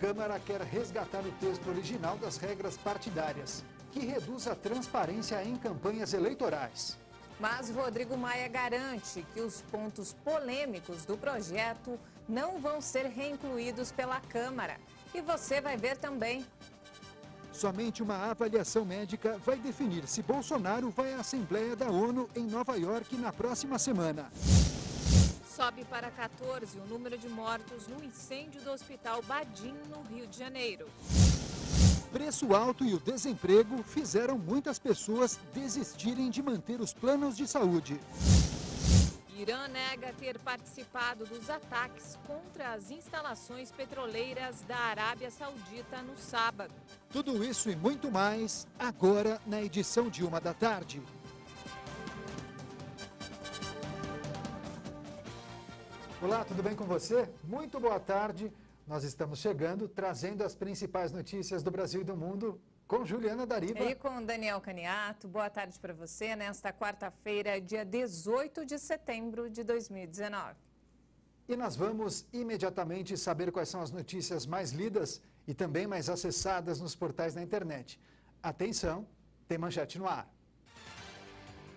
Câmara quer resgatar o texto original das regras partidárias, que reduz a transparência em campanhas eleitorais. Mas Rodrigo Maia garante que os pontos polêmicos do projeto não vão ser reincluídos pela Câmara. E você vai ver também. Somente uma avaliação médica vai definir se Bolsonaro vai à Assembleia da ONU em Nova York na próxima semana. Sobe para 14 o número de mortos no incêndio do Hospital Badim, no Rio de Janeiro. Preço alto e o desemprego fizeram muitas pessoas desistirem de manter os planos de saúde. Irã nega ter participado dos ataques contra as instalações petroleiras da Arábia Saudita no sábado. Tudo isso e muito mais, agora na edição de 13h. Olá, tudo bem com você? Muito boa tarde. Nós estamos chegando, trazendo as principais notícias do Brasil e do mundo com Juliana Dariva. E com Daniel Caniato. Boa tarde para você nesta quarta-feira, dia 18 de setembro de 2019. E nós vamos imediatamente saber quais são as notícias mais lidas e também mais acessadas nos portais da internet. Atenção, tem manchete no ar.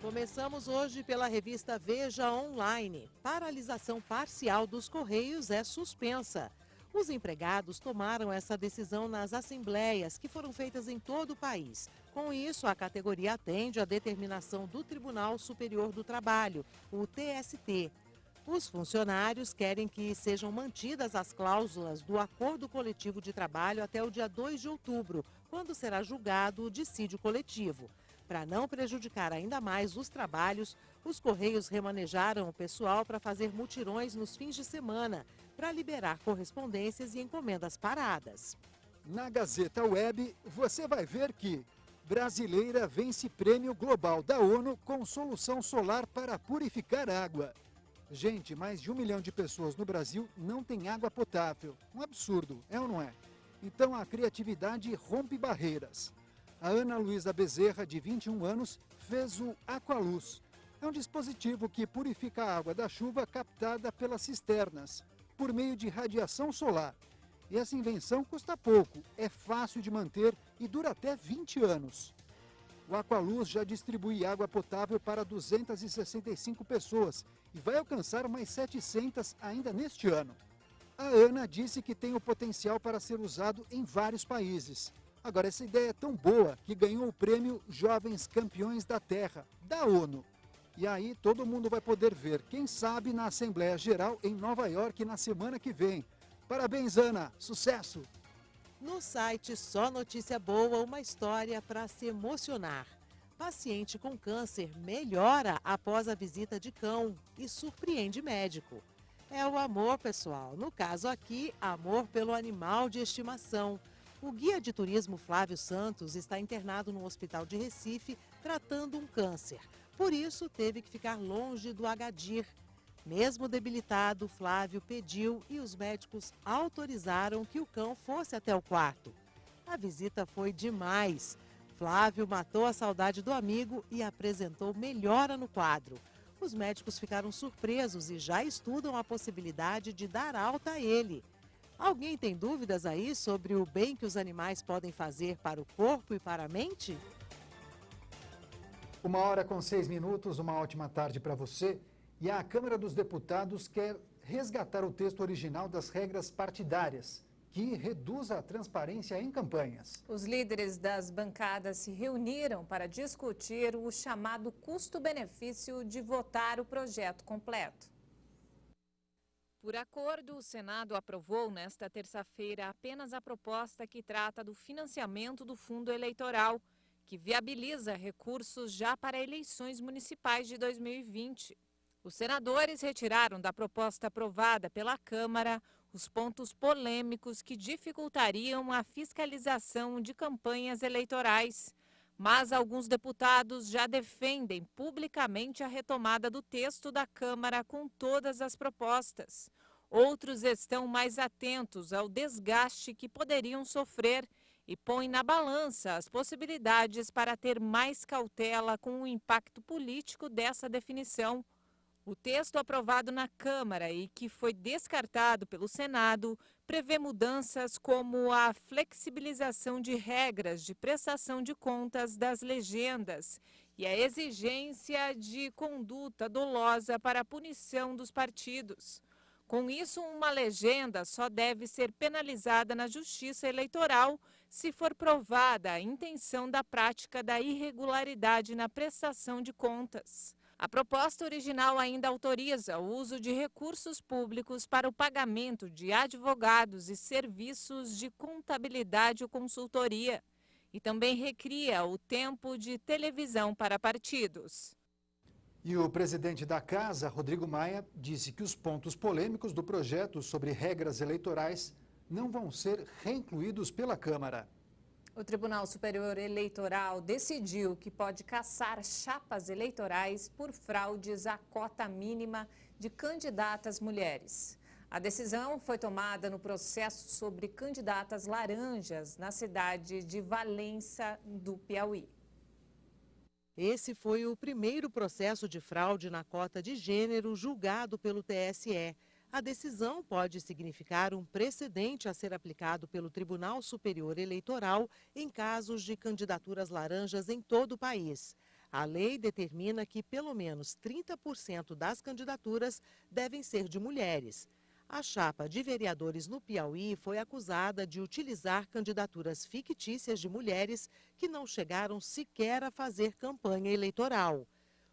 Começamos hoje pela revista Veja Online. Paralisação parcial dos Correios é suspensa. Os empregados tomaram essa decisão nas assembleias que foram feitas em todo o país. Com isso, a categoria atende à determinação do Tribunal Superior do Trabalho, o TST. Os funcionários querem que sejam mantidas as cláusulas do Acordo Coletivo de Trabalho até o dia 2 de outubro, quando será julgado o dissídio coletivo. Para não prejudicar ainda mais os trabalhos, os Correios remanejaram o pessoal para fazer mutirões nos fins de semana, para liberar correspondências e encomendas paradas. Na Gazeta Web, você vai ver que brasileira vence prêmio global da ONU com solução solar para purificar água. Gente, mais de 1 milhão de pessoas no Brasil não têm água potável. Um absurdo, é ou não é? Então a criatividade rompe barreiras. A Ana Luísa Bezerra, de 21 anos, fez o Aqualuz. É um dispositivo que purifica a água da chuva captada pelas cisternas, por meio de radiação solar. E essa invenção custa pouco, é fácil de manter e dura até 20 anos. O Aqualuz já distribui água potável para 265 pessoas e vai alcançar mais 700 ainda neste ano. A Ana disse que tem o potencial para ser usado em vários países. Agora, essa ideia é tão boa que ganhou o prêmio Jovens Campeões da Terra, da ONU. E aí todo mundo vai poder ver, quem sabe, na Assembleia Geral em Nova York na semana que vem. Parabéns, Ana! Sucesso! No site Só Notícia Boa, uma história para se emocionar. Paciente com câncer melhora após a visita de cão e surpreende médico. É o amor, pessoal. No caso aqui, amor pelo animal de estimação. O guia de turismo Flávio Santos está internado no hospital de Recife tratando um câncer. Por isso, teve que ficar longe do Agadir. Mesmo debilitado, Flávio pediu e os médicos autorizaram que o cão fosse até o quarto. A visita foi demais. Flávio matou a saudade do amigo e apresentou melhora no quadro. Os médicos ficaram surpresos e já estudam a possibilidade de dar alta a ele. Alguém tem dúvidas aí sobre o bem que os animais podem fazer para o corpo e para a mente? 1h06, uma ótima tarde para você. E a Câmara dos Deputados quer resgatar o texto original das regras partidárias, que reduz a transparência em campanhas. Os líderes das bancadas se reuniram para discutir o chamado custo-benefício de votar o projeto completo. Por acordo, o Senado aprovou nesta terça-feira apenas a proposta que trata do financiamento do fundo eleitoral, que viabiliza recursos já para eleições municipais de 2020. Os senadores retiraram da proposta aprovada pela Câmara os pontos polêmicos que dificultariam a fiscalização de campanhas eleitorais. Mas alguns deputados já defendem publicamente a retomada do texto da Câmara com todas as propostas. Outros estão mais atentos ao desgaste que poderiam sofrer e põem na balança as possibilidades para ter mais cautela com o impacto político dessa definição. O texto aprovado na Câmara e que foi descartado pelo Senado prevê mudanças como a flexibilização de regras de prestação de contas das legendas e a exigência de conduta dolosa para a punição dos partidos. Com isso, uma legenda só deve ser penalizada na Justiça Eleitoral se for provada a intenção da prática da irregularidade na prestação de contas. A proposta original ainda autoriza o uso de recursos públicos para o pagamento de advogados e serviços de contabilidade ou consultoria e também recria o tempo de televisão para partidos. E o presidente da Casa, Rodrigo Maia, disse que os pontos polêmicos do projeto sobre regras eleitorais não vão ser reincluídos pela Câmara. O Tribunal Superior Eleitoral decidiu que pode cassar chapas eleitorais por fraudes à cota mínima de candidatas mulheres. A decisão foi tomada no processo sobre candidatas laranjas na cidade de Valença, do Piauí. Esse foi o primeiro processo de fraude na cota de gênero julgado pelo TSE. A decisão pode significar um precedente a ser aplicado pelo Tribunal Superior Eleitoral em casos de candidaturas laranjas em todo o país. A lei determina que pelo menos 30% das candidaturas devem ser de mulheres. A chapa de vereadores no Piauí foi acusada de utilizar candidaturas fictícias de mulheres que não chegaram sequer a fazer campanha eleitoral.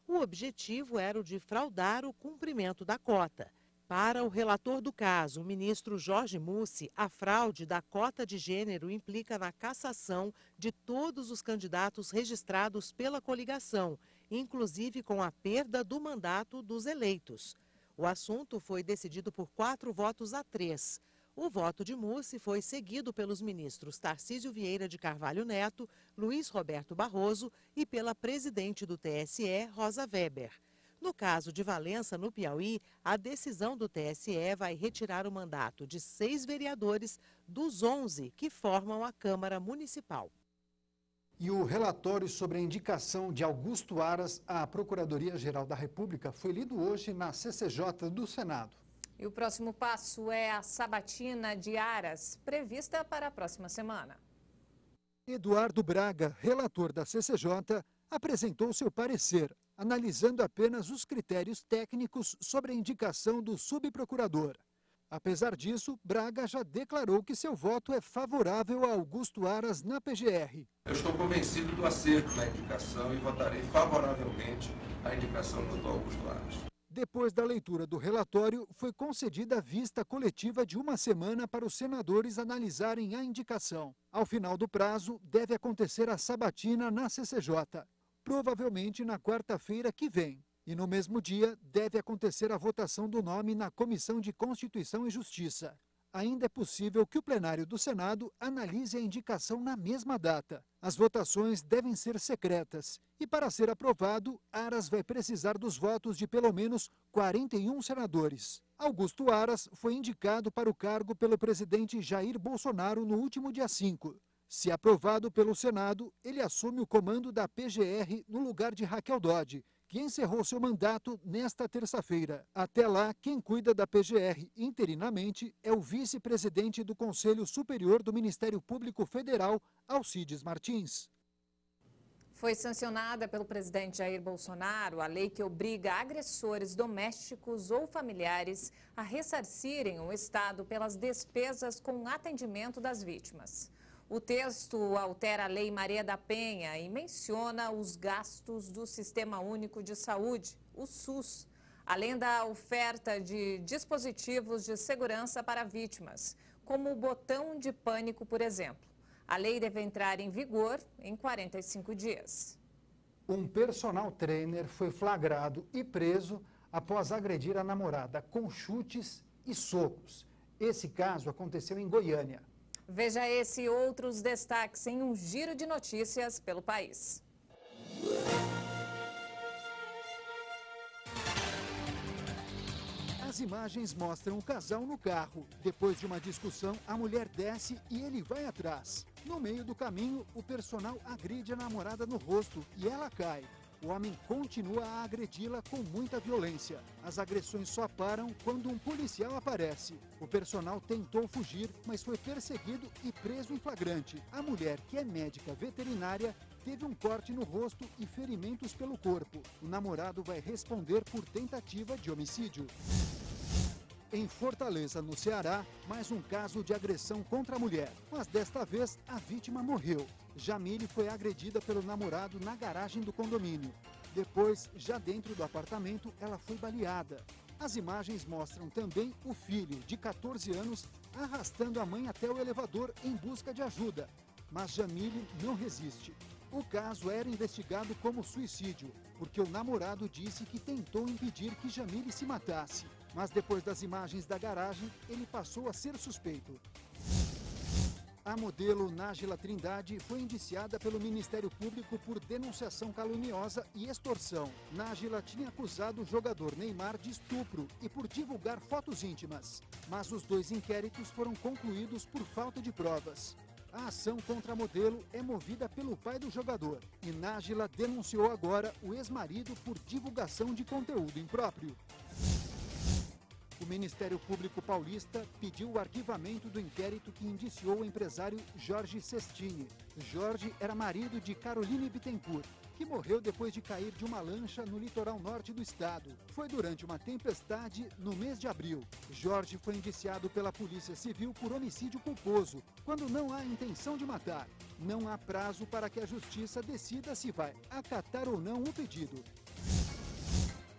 O objetivo era o de fraudar o cumprimento da cota. Para o relator do caso, o ministro Jorge Mussi, a fraude da cota de gênero implica na cassação de todos os candidatos registrados pela coligação, inclusive com a perda do mandato dos eleitos. O assunto foi decidido por 4-3. O voto de Mussi foi seguido pelos ministros Tarcísio Vieira de Carvalho Neto, Luiz Roberto Barroso e pela presidente do TSE, Rosa Weber. No caso de Valença, no Piauí, a decisão do TSE vai retirar o mandato de 6 vereadores dos 11 que formam a Câmara Municipal. E o relatório sobre a indicação de Augusto Aras à Procuradoria-Geral da República foi lido hoje na CCJ do Senado. E o próximo passo é a sabatina de Aras, prevista para a próxima semana. Eduardo Braga, relator da CCJ, apresentou seu parecer, analisando apenas os critérios técnicos sobre a indicação do subprocurador. Apesar disso, Braga já declarou que seu voto é favorável a Augusto Aras na PGR. Eu estou convencido do acerto da indicação e votarei favoravelmente à indicação do Dr. Augusto Aras. Depois da leitura do relatório, foi concedida a vista coletiva de 1 semana para os senadores analisarem a indicação. Ao final do prazo, deve acontecer a sabatina na CCJ, provavelmente na quarta-feira que vem. E no mesmo dia, deve acontecer a votação do nome na Comissão de Constituição e Justiça. Ainda é possível que o plenário do Senado analise a indicação na mesma data. As votações devem ser secretas e, para ser aprovado, Aras vai precisar dos votos de pelo menos 41 senadores. Augusto Aras foi indicado para o cargo pelo presidente Jair Bolsonaro no último dia 5. Se aprovado pelo Senado, ele assume o comando da PGR no lugar de Raquel Dodge, que encerrou seu mandato nesta terça-feira. Até lá, quem cuida da PGR interinamente é o vice-presidente do Conselho Superior do Ministério Público Federal, Alcides Martins. Foi sancionada pelo presidente Jair Bolsonaro a lei que obriga agressores domésticos ou familiares a ressarcirem o Estado pelas despesas com atendimento das vítimas. O texto altera a Lei Maria da Penha e menciona os gastos do Sistema Único de Saúde, o SUS, além da oferta de dispositivos de segurança para vítimas, como o botão de pânico, por exemplo. A lei deve entrar em vigor em 45 dias. Um personal trainer foi flagrado e preso após agredir a namorada com chutes e socos. Esse caso aconteceu em Goiânia. Veja esse e outros destaques em um giro de notícias pelo país. As imagens mostram o casal no carro. Depois de uma discussão, a mulher desce e ele vai atrás. No meio do caminho, o personal agride a namorada no rosto e ela cai. O homem continua a agredi-la com muita violência. As agressões só param quando um policial aparece. O personal tentou fugir, mas foi perseguido e preso em flagrante. A mulher, que é médica veterinária, teve um corte no rosto e ferimentos pelo corpo. O namorado vai responder por tentativa de homicídio. Em Fortaleza, no Ceará, mais um caso de agressão contra a mulher. Mas desta vez, a vítima morreu. Jamile foi agredida pelo namorado na garagem do condomínio. Depois, já dentro do apartamento, ela foi baleada. As imagens mostram também o filho, de 14 anos, arrastando a mãe até o elevador em busca de ajuda. Mas Jamile não resiste. O caso era investigado como suicídio, porque o namorado disse que tentou impedir que Jamile se matasse. Mas depois das imagens da garagem, ele passou a ser suspeito. A modelo Nájila Trindade foi indiciada pelo Ministério Público por denunciação caluniosa e extorsão. Nájila tinha acusado o jogador Neymar de estupro e por divulgar fotos íntimas. Mas os dois inquéritos foram concluídos por falta de provas. A ação contra a modelo é movida pelo pai do jogador. E Nájila denunciou agora o ex-marido por divulgação de conteúdo impróprio. O Ministério Público Paulista pediu o arquivamento do inquérito que indiciou o empresário Jorge Sestini. Jorge era marido de Caroline Bittencourt, que morreu depois de cair de uma lancha no litoral norte do estado. Foi durante uma tempestade no mês de abril. Jorge foi indiciado pela Polícia Civil por homicídio culposo, quando não há intenção de matar. Não há prazo para que a Justiça decida se vai acatar ou não o pedido.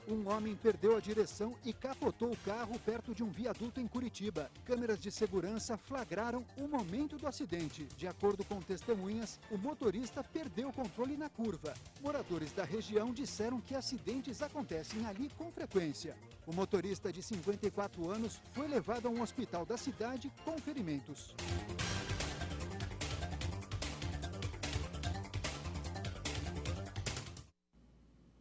Um homem perdeu a direção e capotou o carro perto de um viaduto em Curitiba. Câmeras de segurança flagraram o momento do acidente. De acordo com testemunhas, o motorista perdeu o controle na curva. Moradores da região disseram que acidentes acontecem ali com frequência. O motorista de 54 anos foi levado a um hospital da cidade com ferimentos.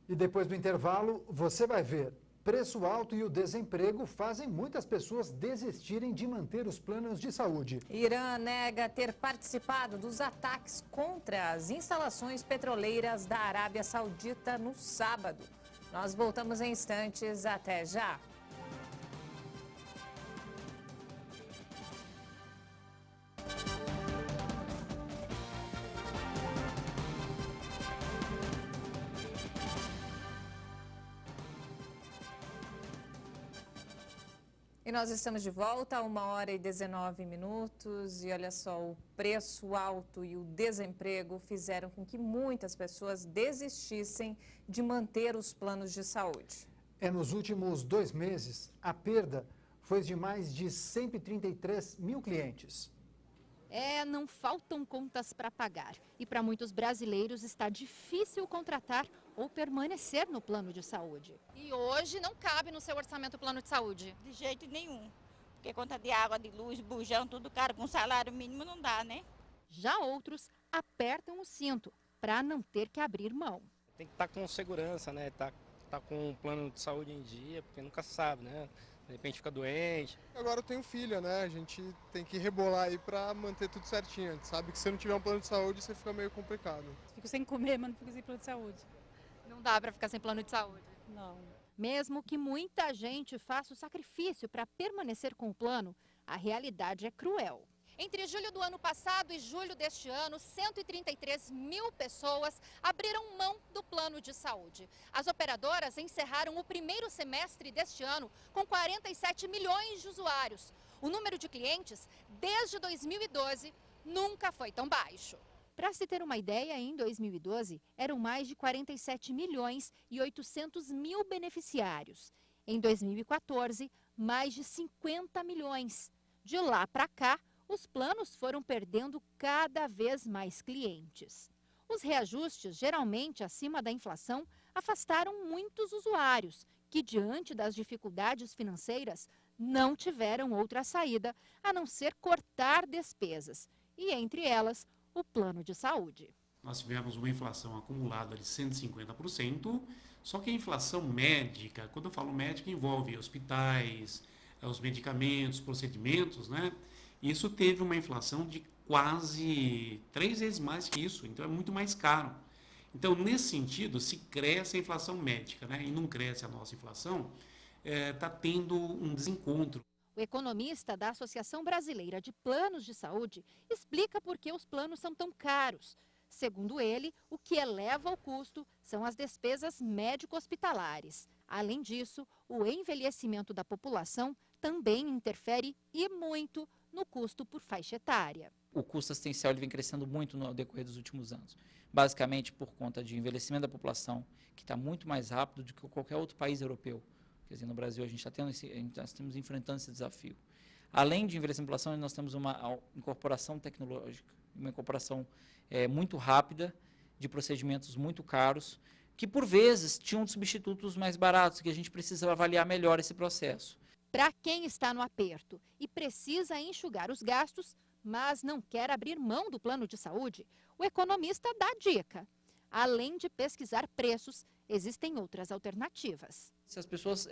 E depois do intervalo, você vai ver. Preço alto e o desemprego fazem muitas pessoas desistirem de manter os planos de saúde. Irã nega ter participado dos ataques contra as instalações petroleiras da Arábia Saudita no sábado. Nós voltamos em instantes. Até já. E nós estamos de volta a 1h19 e olha só, o preço alto e o desemprego fizeram com que muitas pessoas desistissem de manter os planos de saúde. Nos últimos 2 meses, a perda foi de mais de 133 mil clientes. Não faltam contas para pagar. E para muitos brasileiros está difícil contratar ou permanecer no plano de saúde. E hoje não cabe no seu orçamento o plano de saúde? De jeito nenhum. Porque conta de água, de luz, bujão, tudo caro, com salário mínimo não dá, né? Já outros apertam o cinto para não ter que abrir mão. Tem que estar com segurança, né? Tá com um plano de saúde em dia, porque nunca sabe, né? De repente fica doente. Agora eu tenho filha, né? A gente tem que rebolar aí pra manter tudo certinho. A gente sabe que se não tiver um plano de saúde, você fica meio complicado. Fico sem comer, mas não fico sem plano de saúde. Não dá para ficar sem plano de saúde? Não. Mesmo que muita gente faça o sacrifício para permanecer com o plano, a realidade é cruel. Entre julho do ano passado e julho deste ano, 133 mil pessoas abriram mão do plano de saúde. As operadoras encerraram o primeiro semestre deste ano com 47 milhões de usuários. O número de clientes, desde 2012, nunca foi tão baixo. Para se ter uma ideia, em 2012, eram mais de 47 milhões e 800 mil beneficiários. Em 2014, mais de 50 milhões. De lá para cá, os planos foram perdendo cada vez mais clientes. Os reajustes, geralmente acima da inflação, afastaram muitos usuários que, diante das dificuldades financeiras, não tiveram outra saída a não ser cortar despesas, e entre elas, o plano de saúde. Nós tivemos uma inflação acumulada de 150%, só que a inflação médica, quando eu falo médica, envolve hospitais, os medicamentos, procedimentos, né? Isso teve uma inflação de quase 3 vezes mais que isso, então é muito mais caro. Então, nesse sentido, se cresce a inflação médica, né, e não cresce a nossa inflação, está tendo um desencontro. O economista da Associação Brasileira de Planos de Saúde explica por que os planos são tão caros. Segundo ele, o que eleva o custo são as despesas médico-hospitalares. Além disso, o envelhecimento da população também interfere e muito no custo por faixa etária. O custo assistencial ele vem crescendo muito no decorrer dos últimos anos, basicamente por conta de envelhecimento da população, que está muito mais rápido do que qualquer outro país europeu. Quer dizer, no Brasil nós estamos enfrentando esse desafio. Além de envelhecimento da população, nós temos uma incorporação tecnológica, uma incorporação muito rápida, de procedimentos muito caros, que por vezes tinham substitutos mais baratos, que a gente precisa avaliar melhor esse processo. Para quem está no aperto e precisa enxugar os gastos, mas não quer abrir mão do plano de saúde, o economista dá a dica. Além de pesquisar preços, existem outras alternativas. Se as pessoas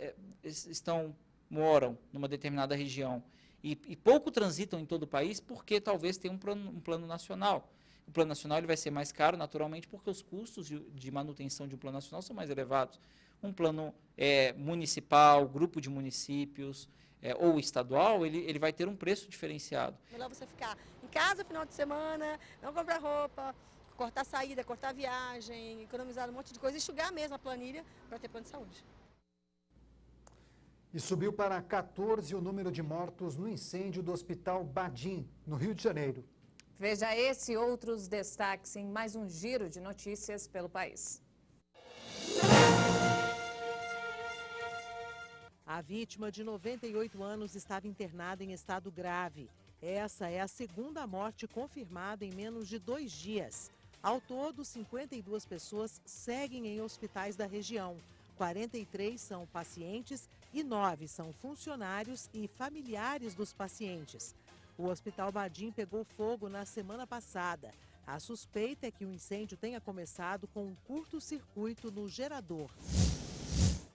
moram numa determinada região e pouco transitam em todo o país, porque talvez tenha um plano nacional. O plano nacional ele vai ser mais caro, naturalmente, porque os custos de manutenção de um plano nacional são mais elevados. Um plano municipal, grupo de municípios ou estadual, ele vai ter um preço diferenciado. Melhor você ficar em casa no final de semana, não comprar roupa, cortar saída, cortar viagem, economizar um monte de coisa, enxugar mesmo a planilha para ter plano de saúde. E subiu para 14 o número de mortos no incêndio do Hospital Badim, no Rio de Janeiro. Veja esse e outros destaques em mais um giro de notícias pelo país. A vítima de 98 anos estava internada em estado grave. Essa é a segunda morte confirmada em menos de 2 dias. Ao todo, 52 pessoas seguem em hospitais da região. 43 são pacientes e 9 são funcionários e familiares dos pacientes. O Hospital Badim pegou fogo na semana passada. A suspeita é que o incêndio tenha começado com um curto-circuito no gerador.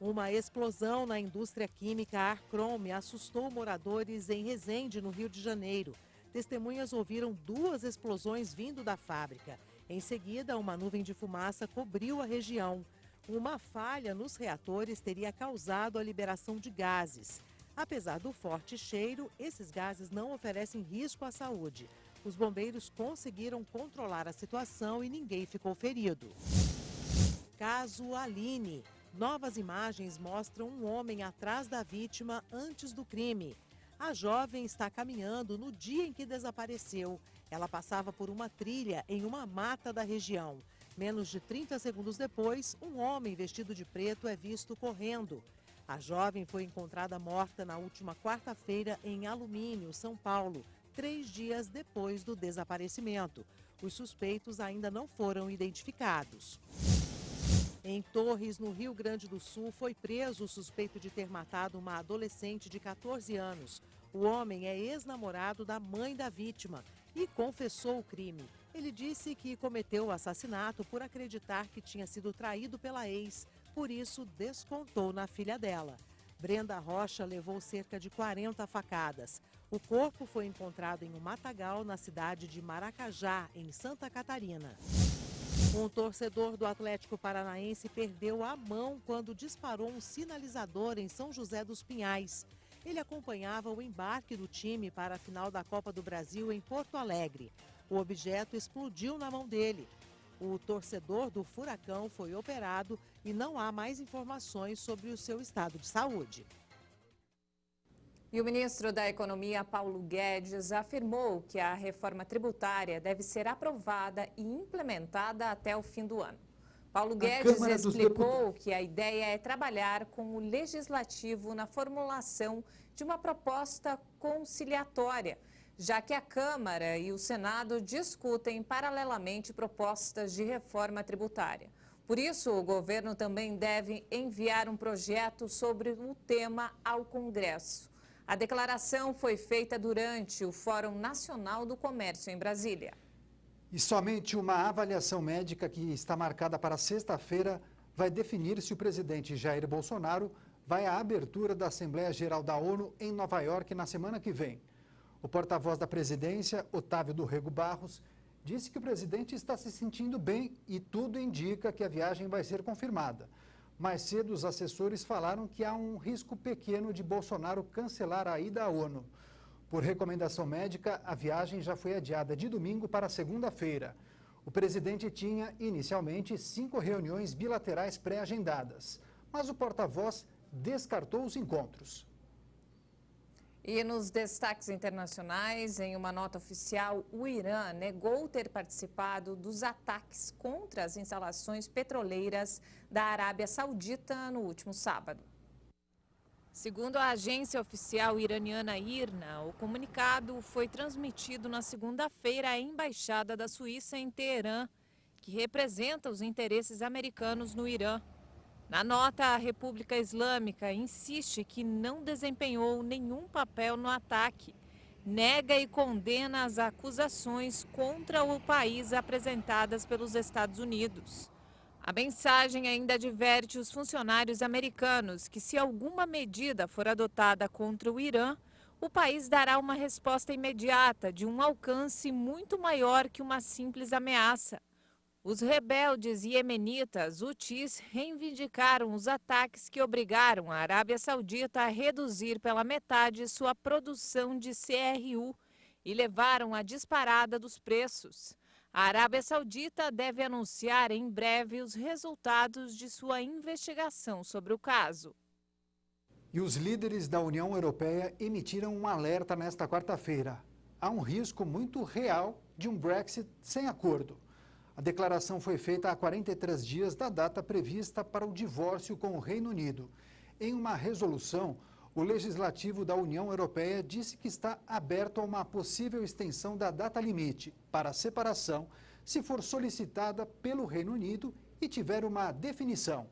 Uma explosão na indústria química Arcrome assustou moradores em Resende, no Rio de Janeiro. Testemunhas ouviram 2 explosões vindo da fábrica. Em seguida, uma nuvem de fumaça cobriu a região. Uma falha nos reatores teria causado a liberação de gases. Apesar do forte cheiro, esses gases não oferecem risco à saúde. Os bombeiros conseguiram controlar a situação e ninguém ficou ferido. Caso Aline. Novas imagens mostram um homem atrás da vítima antes do crime. A jovem está caminhando no dia em que desapareceu. Ela passava por uma trilha em uma mata da região. Menos de 30 segundos depois, um homem vestido de preto é visto correndo. A jovem foi encontrada morta na última quarta-feira em Alumínio, São Paulo, 3 dias depois do desaparecimento. Os suspeitos ainda não foram identificados. Em Torres, no Rio Grande do Sul, foi preso o suspeito de ter matado uma adolescente de 14 anos. O homem é ex-namorado da mãe da vítima e confessou o crime. Ele disse que cometeu o assassinato por acreditar que tinha sido traído pela ex, por isso descontou na filha dela. Brenda Rocha levou cerca de 40 facadas. O corpo foi encontrado em um matagal na cidade de Maracajá, em Santa Catarina. Um torcedor do Atlético Paranaense perdeu a mão quando disparou um sinalizador em São José dos Pinhais. Ele acompanhava o embarque do time para a final da Copa do Brasil em Porto Alegre. O objeto explodiu na mão dele. O torcedor do Furacão foi operado e não há mais informações sobre o seu estado de saúde. E o ministro da Economia, Paulo Guedes, afirmou que a reforma tributária deve ser aprovada e implementada até o fim do ano. Paulo Guedes explicou que a ideia é trabalhar com o Legislativo na formulação de uma proposta conciliatória, já que a Câmara e o Senado discutem paralelamente propostas de reforma tributária. Por isso, o governo também deve enviar um projeto sobre o tema ao Congresso. A declaração foi feita durante o Fórum Nacional do Comércio em Brasília. E somente uma avaliação médica que está marcada para sexta-feira vai definir se o presidente Jair Bolsonaro vai à abertura da Assembleia Geral da ONU em Nova York na semana que vem. O porta-voz da presidência, Otávio do Rego Barros, disse que o presidente está se sentindo bem e tudo indica que a viagem vai ser confirmada. Mais cedo, os assessores falaram que há um risco pequeno de Bolsonaro cancelar a ida à ONU. Por recomendação médica, a viagem já foi adiada de domingo para segunda-feira. O presidente tinha, inicialmente, 5 reuniões bilaterais pré-agendadas, mas o porta-voz descartou os encontros. E nos destaques internacionais, em uma nota oficial, o Irã negou ter participado dos ataques contra as instalações petroleiras da Arábia Saudita no último sábado. Segundo a agência oficial iraniana IRNA, o comunicado foi transmitido na segunda-feira à Embaixada da Suíça em Teherã, que representa os interesses americanos no Irã. Na nota, a República Islâmica insiste que não desempenhou nenhum papel no ataque, nega e condena as acusações contra o país apresentadas pelos Estados Unidos. A mensagem ainda adverte os funcionários americanos que, se alguma medida for adotada contra o Irã, o país dará uma resposta imediata de um alcance muito maior que uma simples ameaça. Os rebeldes iemenitas Houthis reivindicaram os ataques que obrigaram a Arábia Saudita a reduzir pela metade sua produção de CRU e levaram à disparada dos preços. A Arábia Saudita deve anunciar em breve os resultados de sua investigação sobre o caso. E os líderes da União Europeia emitiram um alerta nesta quarta-feira. Há um risco muito real de um Brexit sem acordo. A declaração foi feita há 43 dias da data prevista para o divórcio com o Reino Unido. Em uma resolução, o Legislativo da União Europeia disse que está aberto a uma possível extensão da data limite para a separação, se for solicitada pelo Reino Unido e tiver uma definição.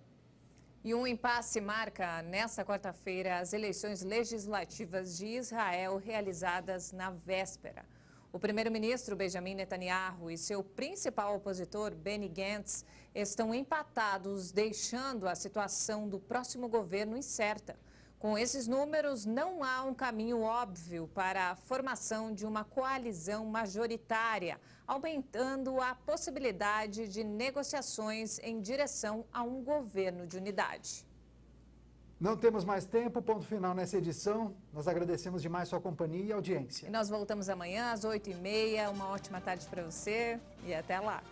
E um impasse marca nesta quarta-feira as eleições legislativas de Israel realizadas na véspera. O primeiro-ministro Benjamin Netanyahu e seu principal opositor, Benny Gantz, estão empatados, deixando a situação do próximo governo incerta. Com esses números, não há um caminho óbvio para a formação de uma coalizão majoritária, aumentando a possibilidade de negociações em direção a um governo de unidade. Não temos mais tempo, ponto final nessa edição. Nós agradecemos demais sua companhia e audiência. E nós voltamos amanhã às 8h30. Uma ótima tarde para você e até lá.